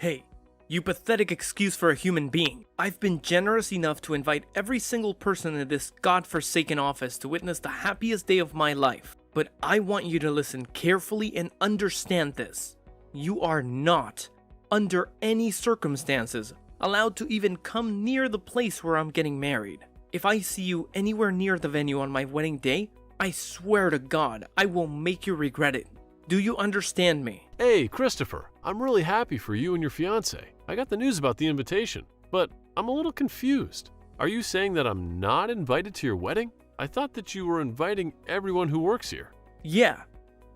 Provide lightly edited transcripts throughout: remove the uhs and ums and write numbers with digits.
Hey, you pathetic excuse for a human being. I've been generous enough to invite every single person in this godforsaken office to witness the happiest day of my life. But I want you to listen carefully and understand this. You are not, under any circumstances, allowed to even come near the place where I'm getting married. If I see you anywhere near the venue on my wedding day, I swear to God, I will make you regret it. Do you understand me? Hey, Kristopher, I'm really happy for you and your fiancé. I got the news about the invitation, but I'm a little confused. Are you saying that I'm not invited to your wedding? I thought that you were inviting everyone who works here. Yeah,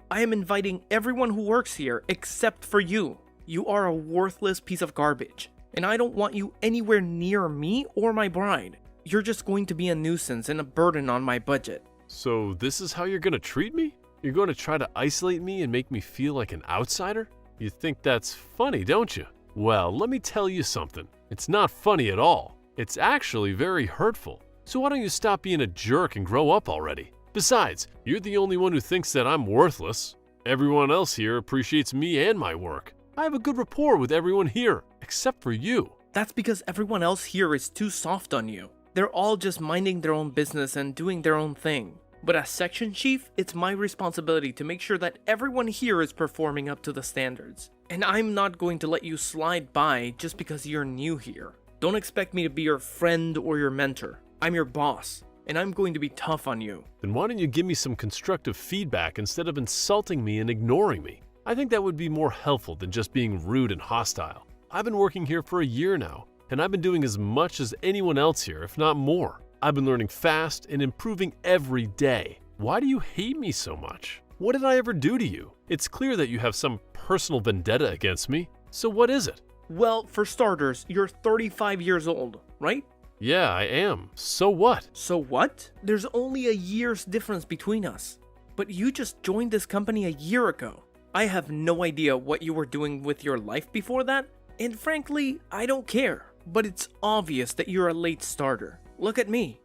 I am inviting everyone who works here except for you. You are a worthless piece of garbage, and I don't want you anywhere near me or my bride. You're just going to be a nuisance and a burden on my budget. So this is how you're going to treat me? You're going to try to isolate me and make me feel like an outsider? You think that's funny, don't you? Well, let me tell you something. It's not funny at all. It's actually very hurtful. So why don't you stop being a jerk and grow up already? Besides, you're the only one who thinks that I'm worthless. Everyone else here appreciates me and my work. I have a good rapport with everyone here, except for you. That's because everyone else here is too soft on you. They're all just minding their own business and doing their own thing. But as section chief, it's my responsibility to make sure that everyone here is performing up to the standards. And I'm not going to let you slide by just because you're new here. Don't expect me to be your friend or your mentor. I'm your boss, and I'm going to be tough on you. Then why don't you give me some constructive feedback instead of insulting me and ignoring me? I think that would be more helpful than just being rude and hostile. I've been working here for a year now, and I've been doing as much as anyone else here, if not more. I've been learning fast and improving every day. Why do you hate me so much? What did I ever do to you? It's clear that you have some personal vendetta against me. So what is it? Well, for starters, you're 35 years old, right? Yeah, I am. So what? So what? There's only a year's difference between us. But you just joined this company a year ago. I have no idea what you were doing with your life before that, and frankly, I don't care. But it's obvious that you're a late starter. Look at me.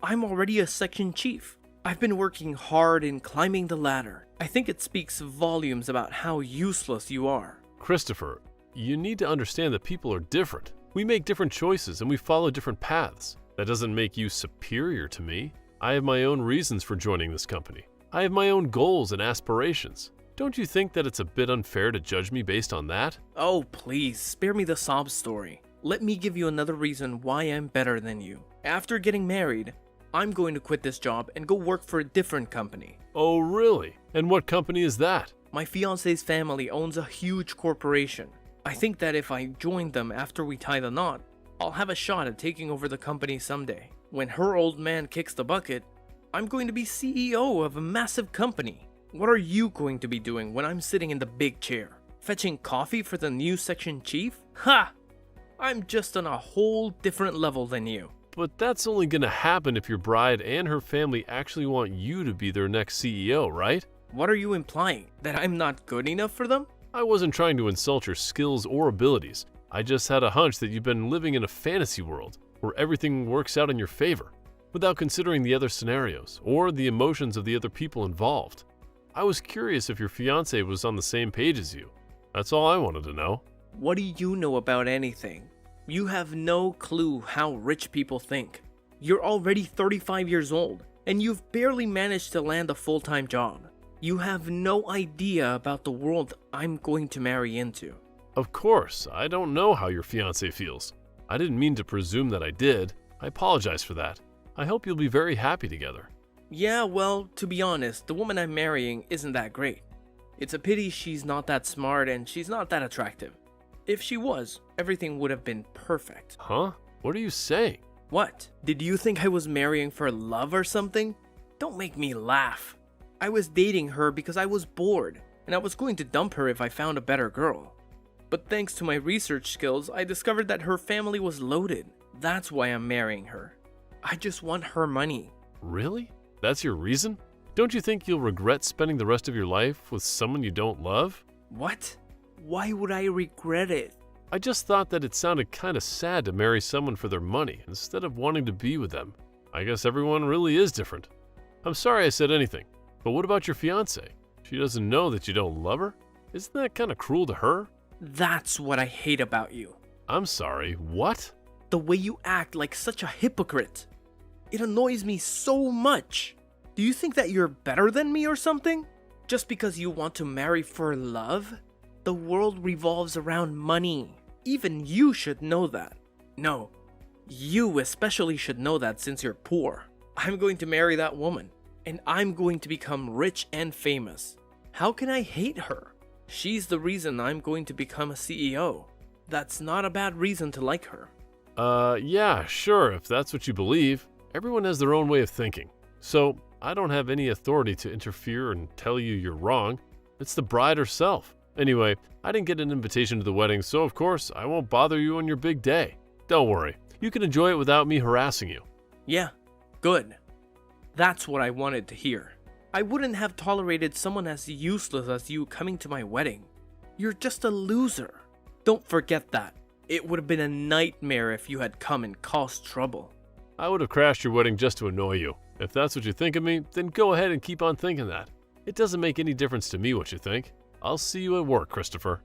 I'm already a section chief. I've been working hard and climbing the ladder. I think it speaks volumes about how useless you are. Kristopher, you need to understand that people are different. We make different choices and we follow different paths. That doesn't make you superior to me. I have my own reasons for joining this company. I have my own goals and aspirations. Don't you think that it's a bit unfair to judge me based on that? Oh, please, spare me the sob story. Let me give you another reason why I'm better than you. After getting married, I'm going to quit this job and go work for a different company. Oh, really? And what company is that? My fiance's family owns a huge corporation. I think that if I join them after we tie the knot, I'll have a shot at taking over the company someday. When her old man kicks the bucket, I'm going to be CEO of a massive company. What are you going to be doing when I'm sitting in the big chair? Fetching coffee for the new section chief? Ha! I'm just on a whole different level than you. But that's only going to happen if your bride and her family actually want you to be their next CEO, right? What are you implying? That I'm not good enough for them? I wasn't trying to insult your skills or abilities. I just had a hunch that you've been living in a fantasy world where everything works out in your favor, without considering the other scenarios or the emotions of the other people involved. I was curious if your fiancé was on the same page as you. That's all I wanted to know. What do you know about anything? You have no clue how rich people think. You're already 35 years old, and you've barely managed to land a full-time job. You have no idea about the world I'm going to marry into. Of course, I don't know how your fiancé feels. I didn't mean to presume that I did. I apologize for that. I hope you'll be very happy together. Yeah, well, to be honest, the woman I'm marrying isn't that great. It's a pity she's not that smart and she's not that attractive. If she was, everything would have been perfect. Huh? What are you saying? What? Did you think I was marrying for love or something? Don't make me laugh. I was dating her because I was bored, and I was going to dump her if I found a better girl. But thanks to my research skills, I discovered that her family was loaded. That's why I'm marrying her. I just want her money. Really? That's your reason? Don't you think you'll regret spending the rest of your life with someone you don't love? What? Why would I regret it? I just thought that it sounded kind of sad to marry someone for their money instead of wanting to be with them. I guess everyone really is different. I'm sorry I said anything, but what about your fiancé? She doesn't know that you don't love her? Isn't that kind of cruel to her? That's what I hate about you. I'm sorry, what? The way you act like such a hypocrite. It annoys me so much. Do you think that you're better than me or something? Just because you want to marry for love? The world revolves around money. Even you should know that. No, you especially should know that since you're poor. I'm going to marry that woman, and I'm going to become rich and famous. How can I hate her? She's the reason I'm going to become a CEO. That's not a bad reason to like her. Yeah, sure, if that's what you believe. Everyone has their own way of thinking. So, I don't have any authority to interfere and tell you you're wrong. It's the bride herself. Anyway, I didn't get an invitation to the wedding, so of course, I won't bother you on your big day. Don't worry, you can enjoy it without me harassing you. Yeah, good. That's what I wanted to hear. I wouldn't have tolerated someone as useless as you coming to my wedding. You're just a loser. Don't forget that. It would have been a nightmare if you had come and caused trouble. I would have crashed your wedding just to annoy you. If that's what you think of me, then go ahead and keep on thinking that. It doesn't make any difference to me what you think. I'll see you at work, Kristopher.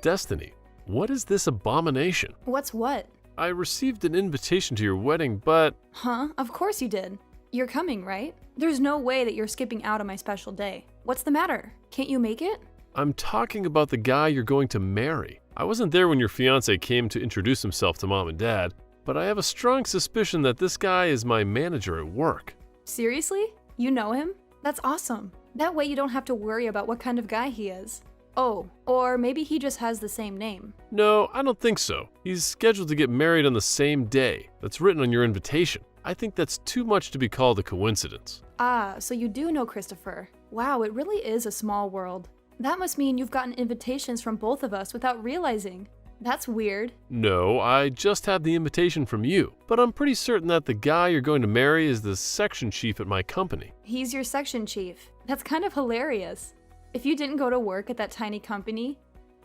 Destiny, what is this abomination? What's what? I received an invitation to your wedding, but... Huh? Of course you did. You're coming, right? There's no way that you're skipping out on my special day. What's the matter? Can't you make it? I'm talking about the guy you're going to marry. I wasn't there when your fiancé came to introduce himself to mom and dad, but I have a strong suspicion that this guy is my manager at work. Seriously? You know him? That's awesome. That way you don't have to worry about what kind of guy he is. Oh, or maybe he just has the same name. No, I don't think so. He's scheduled to get married on the same day. That's written on your invitation. I think that's too much to be called a coincidence. Ah, so you do know Kristopher. Wow, it really is a small world. That must mean you've gotten invitations from both of us without realizing. That's weird. No, I just had the invitation from you, but I'm pretty certain that the guy you're going to marry is the section chief at my company. He's your section chief. That's kind of hilarious. If you didn't go to work at that tiny company,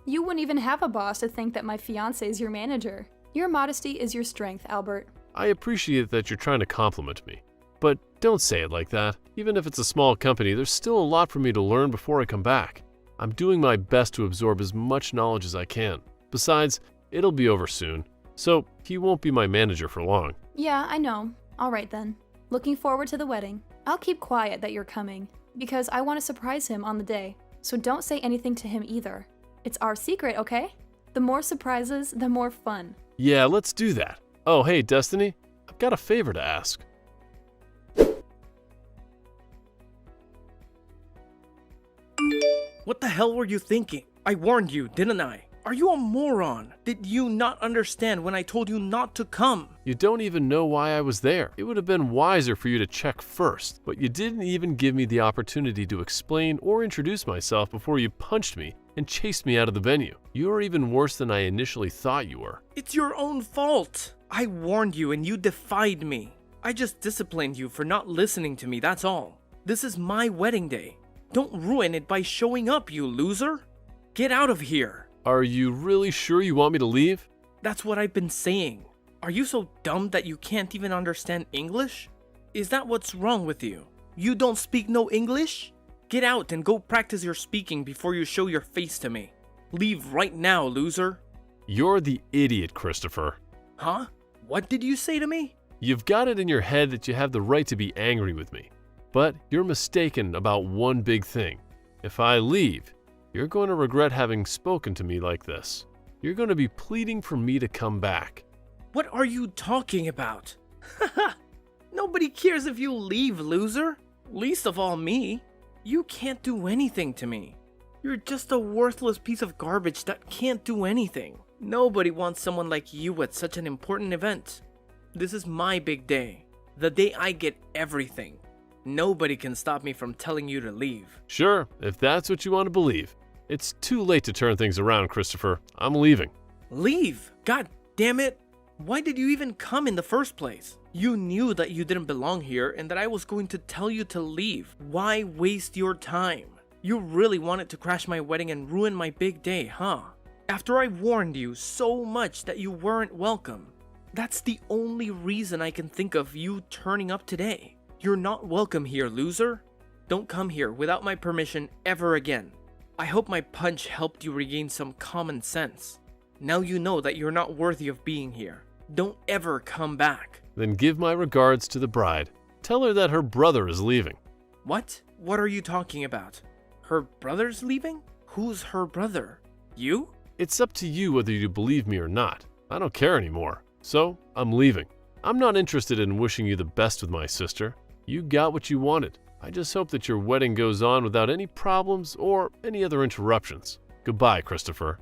you wouldn't even have a boss to think that my fiancé is your manager. Your modesty is your strength, Albert. I appreciate that you're trying to compliment me, but don't say it like that. Even if it's a small company, there's still a lot for me to learn before I come back. I'm doing my best to absorb as much knowledge as I can. Besides, it'll be over soon, so he won't be my manager for long. Yeah, I know. All right then. Looking forward to the wedding. I'll keep quiet that you're coming, because I want to surprise him on the day, so don't say anything to him either. It's our secret, okay? The more surprises, the more fun. Yeah, let's do that. Oh, hey, Destiny, I've got a favor to ask. What the hell were you thinking? I warned you, didn't I? Are you a moron? Did you not understand when I told you not to come? You don't even know why I was there. It would have been wiser for you to check first, but you didn't even give me the opportunity to explain or introduce myself before you punched me and chased me out of the venue. You are even worse than I initially thought you were. It's your own fault. I warned you and you defied me. I just disciplined you for not listening to me, that's all. This is my wedding day. Don't ruin it by showing up, you loser. Get out of here. Are you really sure you want me to leave? That's what I've been saying. Are you so dumb that you can't even understand English? Is that what's wrong with you? You don't speak no English? Get out and go practice your speaking before you show your face to me. Leave right now, loser. You're the idiot, Kristopher. Huh? What did you say to me? You've got it in your head that you have the right to be angry with me. But you're mistaken about one big thing. If I leave, you're going to regret having spoken to me like this. You're going to be pleading for me to come back. What are you talking about? Haha! Nobody cares if you leave, loser. Least of all me. You can't do anything to me. You're just a worthless piece of garbage that can't do anything. Nobody wants someone like you at such an important event. This is my big day. The day I get everything. Nobody can stop me from telling you to leave. Sure, if that's what you want to believe. It's too late to turn things around, Kristopher. I'm leaving. Leave? God damn it. Why did you even come in the first place? You knew that you didn't belong here and that I was going to tell you to leave. Why waste your time? You really wanted to crash my wedding and ruin my big day, huh? After I warned you so much that you weren't welcome. That's the only reason I can think of you turning up today. You're not welcome here, loser. Don't come here without my permission ever again. I hope my punch helped you regain some common sense. Now you know that you're not worthy of being here. Don't ever come back. Then give my regards to the bride. Tell her that her brother is leaving. What? What are you talking about? Her brother's leaving? Who's her brother? You? It's up to you whether you believe me or not. I don't care anymore. So, I'm leaving. I'm not interested in wishing you the best with my sister. You got what you wanted. I just hope that your wedding goes on without any problems or any other interruptions. Goodbye, Kristopher.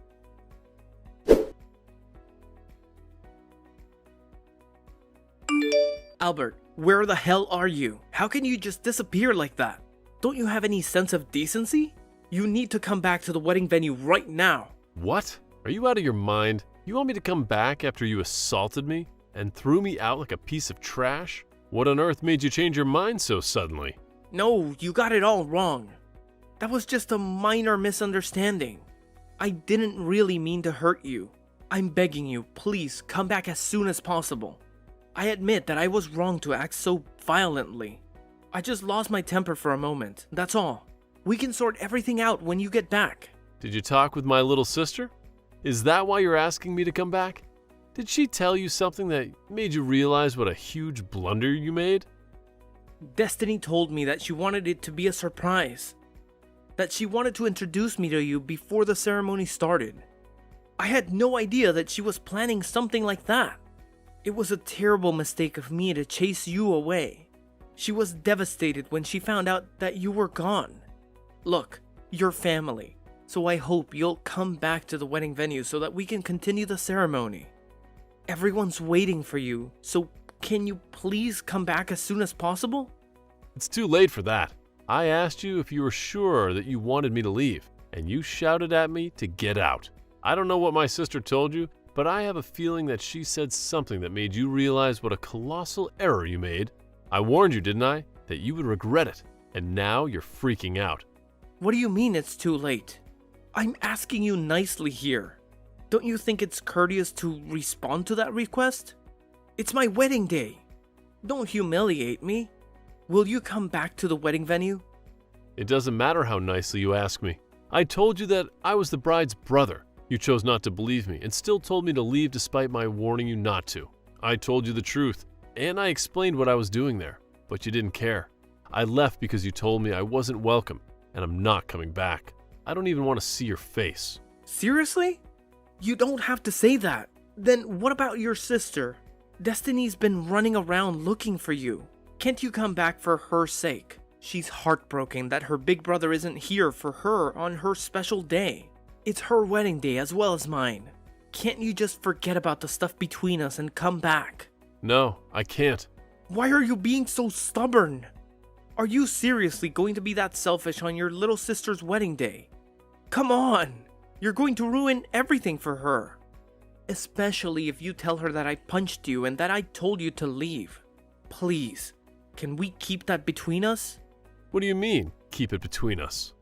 Albert, where the hell are you? How can you just disappear like that? Don't you have any sense of decency? You need to come back to the wedding venue right now. What? Are you out of your mind? You want me to come back after you assaulted me and threw me out like a piece of trash? What on earth made you change your mind so suddenly? No, you got it all wrong. That was just a minor misunderstanding. I didn't really mean to hurt you. I'm begging you, please come back as soon as possible. I admit that I was wrong to act so violently. I just lost my temper for a moment, that's all. We can sort everything out when you get back. Did you talk with my little sister? Is that why you're asking me to come back? Did she tell you something that made you realize what a huge blunder you made? Destiny told me that she wanted it to be a surprise. That she wanted to introduce me to you before the ceremony started. I had no idea that she was planning something like that. It was a terrible mistake of me to chase you away. She was devastated when she found out that you were gone. Look, you're family, so I hope you'll come back to the wedding venue so that we can continue the ceremony. Everyone's waiting for you, so can you please come back as soon as possible? It's too late for that. I asked you if you were sure that you wanted me to leave, and you shouted at me to get out. I don't know what my sister told you, but I have a feeling that she said something that made you realize what a colossal error you made. I warned you, didn't I, that you would regret it, and now you're freaking out. What do you mean it's too late? I'm asking you nicely here. Don't you think it's courteous to respond to that request? It's my wedding day. Don't humiliate me. Will you come back to the wedding venue? It doesn't matter how nicely you ask me. I told you that I was the bride's brother. You chose not to believe me and still told me to leave despite my warning you not to. I told you the truth, and I explained what I was doing there, but you didn't care. I left because you told me I wasn't welcome, and I'm not coming back. I don't even want to see your face. Seriously? You don't have to say that. Then what about your sister? Destiny's been running around looking for you. Can't you come back for her sake? She's heartbroken that her big brother isn't here for her on her special day. It's her wedding day as well as mine. Can't you just forget about the stuff between us and come back? No, I can't. Why are you being so stubborn? Are you seriously going to be that selfish on your little sister's wedding day? Come on! You're going to ruin everything for her. Especially if you tell her that I punched you and that I told you to leave. Please, can we keep that between us? What do you mean, keep it between us?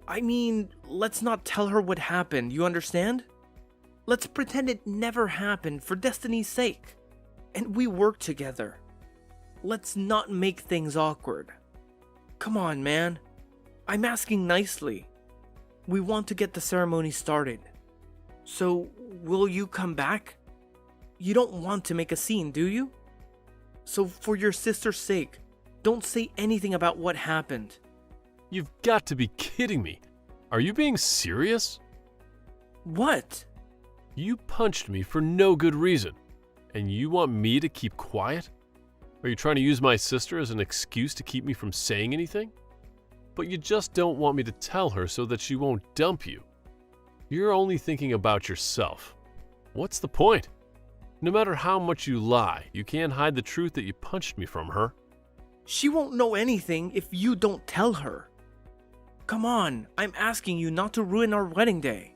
I mean, let's not tell her what happened, you understand? Let's pretend it never happened for Destiny's sake. And we work together. Let's not make things awkward. Come on, man. I'm asking nicely. We want to get the ceremony started. So, will you come back? You don't want to make a scene, do you? So for your sister's sake, don't say anything about what happened. You've got to be kidding me. Are you being serious? What? You punched me for no good reason, and you want me to keep quiet? Are you trying to use my sister as an excuse to keep me from saying anything? But you just don't want me to tell her so that she won't dump you. You're only thinking about yourself. What's the point? No matter how much you lie, you can't hide the truth that you punched me from her. She won't know anything if you don't tell her. Come on, I'm asking you not to ruin our wedding day.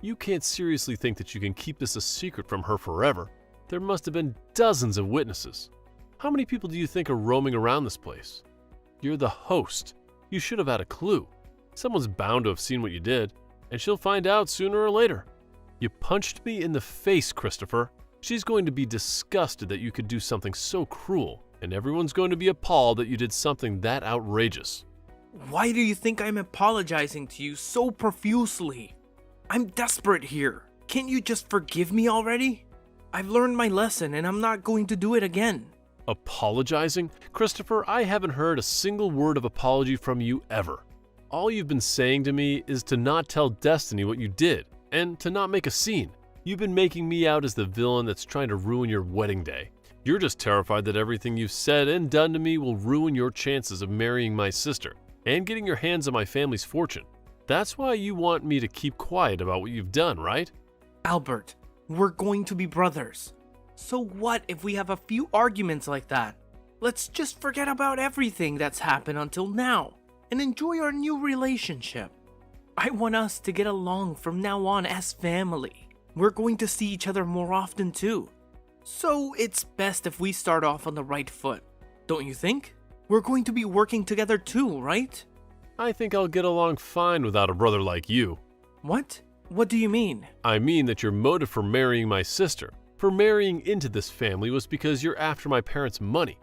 You can't seriously think that you can keep this a secret from her forever. There must have been dozens of witnesses. How many people do you think are roaming around this place? You're the host. You should have had a clue. Someone's bound to have seen what you did, and she'll find out sooner or later. You punched me in the face, Kristopher. She's going to be disgusted that you could do something so cruel, and everyone's going to be appalled that you did something that outrageous. Why do you think I'm apologizing to you so profusely? I'm desperate here. Can't you just forgive me already? I've learned my lesson and I'm not going to do it again. Apologizing? Kristopher, I haven't heard a single word of apology from you ever. All you've been saying to me is to not tell Destiny what you did, and to not make a scene. You've been making me out as the villain that's trying to ruin your wedding day. You're just terrified that everything you've said and done to me will ruin your chances of marrying my sister and getting your hands on my family's fortune. That's why you want me to keep quiet about what you've done, right? Albert, we're going to be brothers. So what if we have a few arguments like that? Let's just forget about everything that's happened until now and enjoy our new relationship. I want us to get along from now on as family. We're going to see each other more often too. So it's best if we start off on the right foot, don't you think? We're going to be working together too, right? I think I'll get along fine without a brother like you. What? What do you mean? I mean that your motive for marrying my sister, for marrying into this family, was because you're after my parents' money,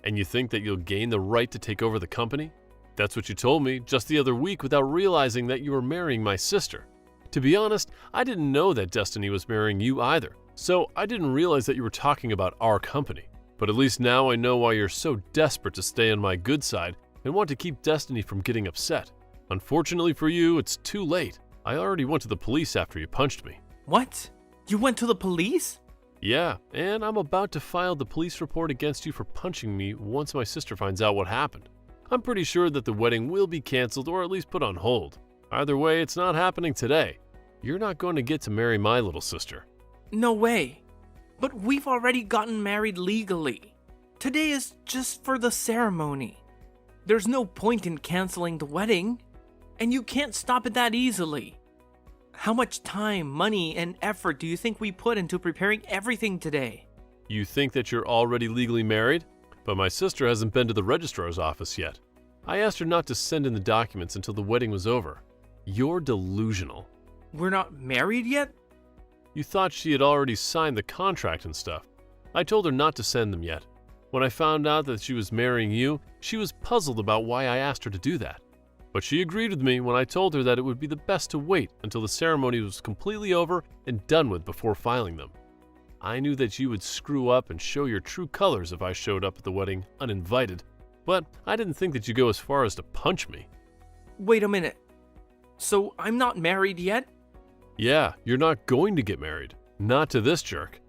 and you think that you'll gain the right to take over the company? That's what you told me just the other week without realizing that you were marrying my sister. To be honest, I didn't know that Destiny was marrying you either, so I didn't realize that you were talking about our company. But at least now I know why you're so desperate to stay on my good side and want to keep Destiny from getting upset. Unfortunately for you, it's too late. I already went to the police after you punched me. What? You went to the police? Yeah, and I'm about to file the police report against you for punching me once my sister finds out what happened. I'm pretty sure that the wedding will be canceled or at least put on hold. Either way, it's not happening today. You're not going to get to marry my little sister. No way. But we've already gotten married legally. Today is just for the ceremony. There's no point in canceling the wedding, and you can't stop it that easily. How much time, money, and effort do you think we put into preparing everything today? You think that you're already legally married? But my sister hasn't been to the registrar's office yet. I asked her not to send in the documents until the wedding was over. You're delusional. We're not married yet? You thought she had already signed the contract and stuff. I told her not to send them yet. When I found out that she was marrying you, she was puzzled about why I asked her to do that. But she agreed with me when I told her that it would be the best to wait until the ceremony was completely over and done with before filing them. I knew that you would screw up and show your true colors if I showed up at the wedding uninvited, but I didn't think that you'd go as far as to punch me. Wait a minute. So I'm not married yet? Yeah, you're not going to get married. Not to this jerk.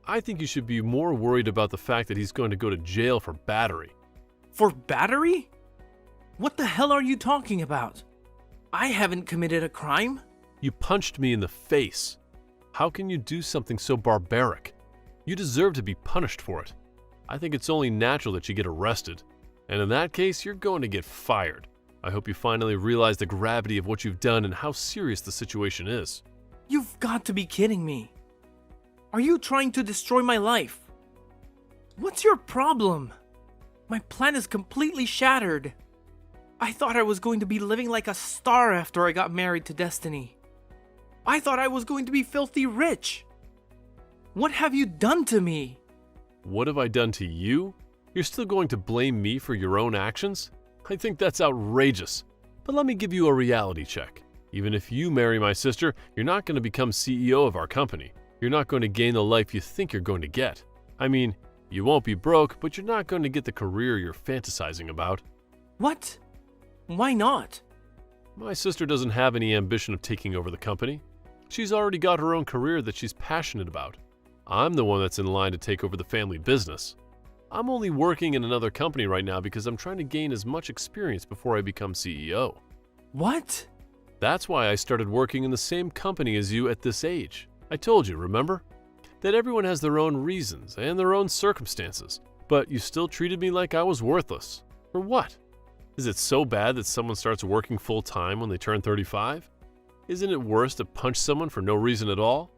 I think you should be more worried about the fact that he's going to go to jail for battery. For battery? What the hell are you talking about? I haven't committed a crime. You punched me in the face. How can you do something so barbaric? You deserve to be punished for it. I think it's only natural that you get arrested. And in that case, you're going to get fired. I hope you finally realize the gravity of what you've done and how serious the situation is. You've got to be kidding me. Are you trying to destroy my life? What's your problem? My plan is completely shattered. I thought I was going to be living like a star after I got married to Destiny. I thought I was going to be filthy rich. What have you done to me? What have I done to you? You're still going to blame me for your own actions? I think that's outrageous. But let me give you a reality check. Even if you marry my sister, you're not going to become CEO of our company. You're not going to gain the life you think you're going to get. I mean, you won't be broke, but you're not going to get the career you're fantasizing about. What? Why not? My sister doesn't have any ambition of taking over the company. She's already got her own career that she's passionate about. I'm the one that's in line to take over the family business. I'm only working in another company right now because I'm trying to gain as much experience before I become CEO. What? That's why I started working in the same company as you at this age. I told you, remember? That everyone has their own reasons and their own circumstances, but you still treated me like I was worthless. For what? Is it so bad that someone starts working full-time when they turn 35? Isn't it worse to punch someone for no reason at all?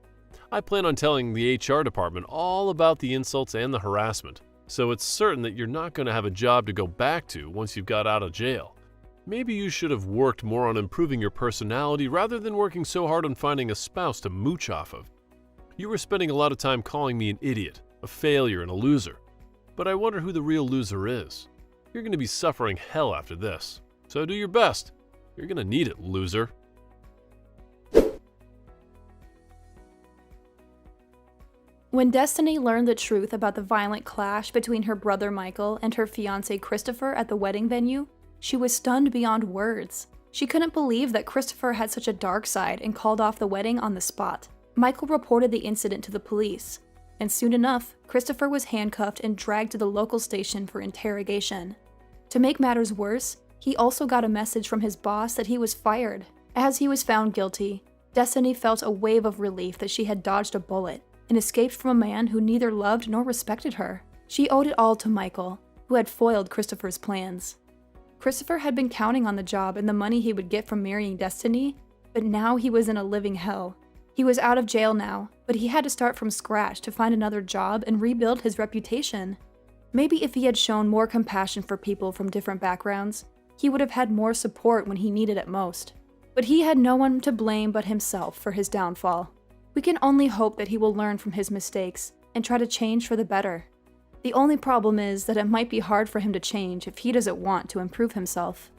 I plan on telling the HR department all about the insults and the harassment, so it's certain that you're not going to have a job to go back to once you've got out of jail. Maybe you should have worked more on improving your personality rather than working so hard on finding a spouse to mooch off of. You were spending a lot of time calling me an idiot, a failure, and a loser. But I wonder who the real loser is. You're going to be suffering hell after this. So do your best. You're gonna need it, loser. When Destiny learned the truth about the violent clash between her brother Michael and her fiancé Kristopher at the wedding venue, she was stunned beyond words. She couldn't believe that Kristopher had such a dark side and called off the wedding on the spot. Michael reported the incident to the police, and soon enough, Kristopher was handcuffed and dragged to the local station for interrogation. To make matters worse, he also got a message from his boss that he was fired. As he was found guilty, Destiny felt a wave of relief that she had dodged a bullet and escaped from a man who neither loved nor respected her. She owed it all to Michael, who had foiled Kristopher's plans. Kristopher had been counting on the job and the money he would get from marrying Destiny, but now he was in a living hell. He was out of jail now, but he had to start from scratch to find another job and rebuild his reputation. Maybe if he had shown more compassion for people from different backgrounds, he would have had more support when he needed it most. But he had no one to blame but himself for his downfall. We can only hope that he will learn from his mistakes and try to change for the better. The only problem is that it might be hard for him to change if he doesn't want to improve himself.